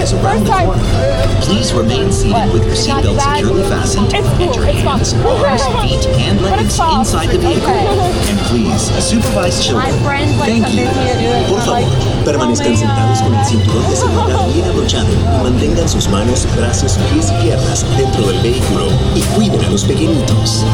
eyes around the corner. Please remain seated with your seatbelt securely fastened and your hands, arms, feet, and legs inside the vehicle. And please, supervise children. Thank you. Por favor, permanezcan sentados con el cinturón de seguridad bien abrochado y mantengan sus manos, brazos, pies y piernas dentro del vehículo y cuiden a los pequeñitos.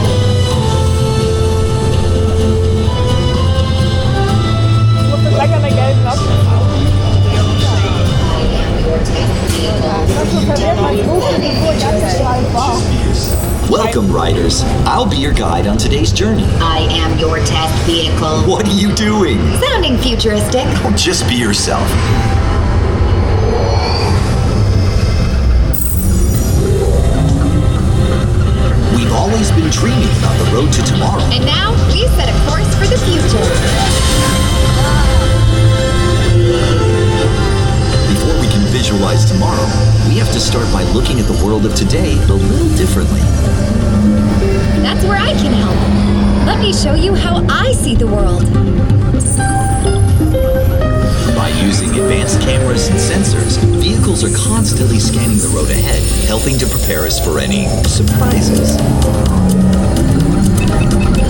Welcome, riders. I'll be your guide on today's journey. I am your test vehicle. What are you doing? Sounding futuristic. Just be yourself. We've always been dreaming about the road to tomorrow. And now we set a course for the future. Before we can visualize tomorrow, we have to start by looking at the world of today a little differently. That's where I can help. Let me show you how I see the world. By using advanced cameras and sensors, vehicles are constantly scanning the road ahead, helping to prepare us for any surprises.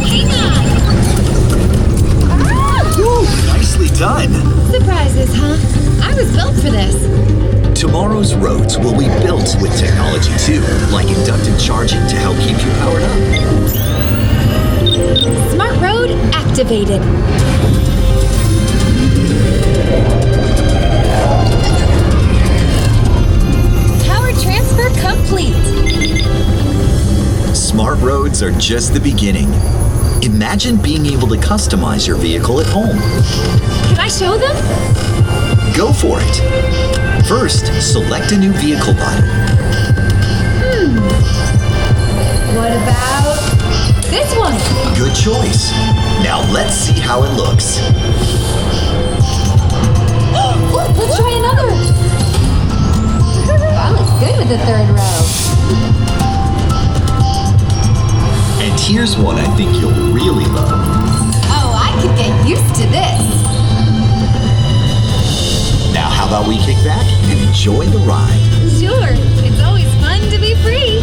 Hang on! Woo, nicely done! Surprises, huh? I was built for this. Tomorrow's roads will be built with technology too, like inductive charging to help keep you powered up. Smart road activated. Power transfer complete. Smart roads are just the beginning. Imagine being able to customize your vehicle at home. Can I show them? Go for it. First, select a new vehicle model. What about this one? Good choice. Now let's see how it looks. Let's try another. That looks good with the third row. And here's one I think you'll really love. Oh, I could get used to this. Now how about we kick back and enjoy the ride? Sure, it's always fun to be free.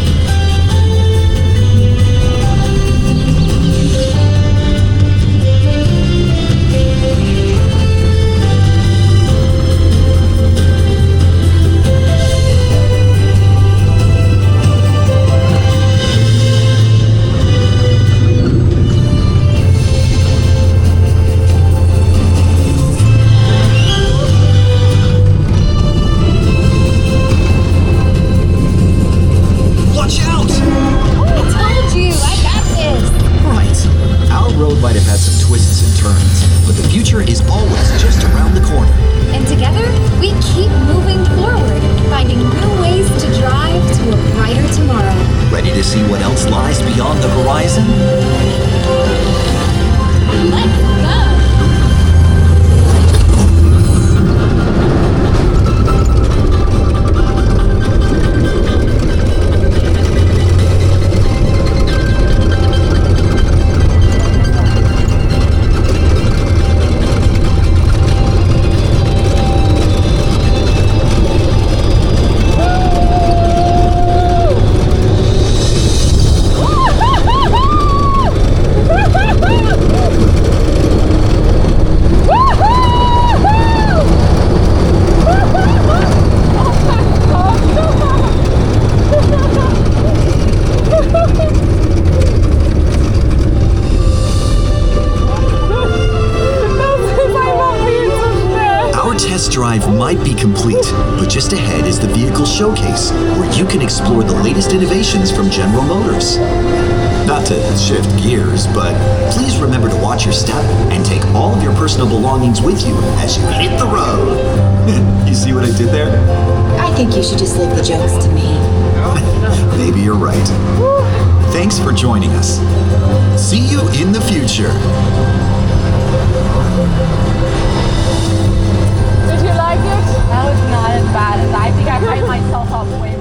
Is always just around the corner. And together, we keep moving forward, finding new ways to drive to a brighter tomorrow. Ready to see what else lies beyond the horizon? Let's go! Drive might be complete, but just ahead is the vehicle showcase, where you can explore the latest innovations from General Motors. Not to shift gears, but please remember to watch your step and take all of your personal belongings with you as you hit the road. You see what I did there? I think you should just leave the jokes to me. Maybe you're right. Thanks for joining us. See you in the future. Did you like it? That was not as bad as I think I hyped myself up way more.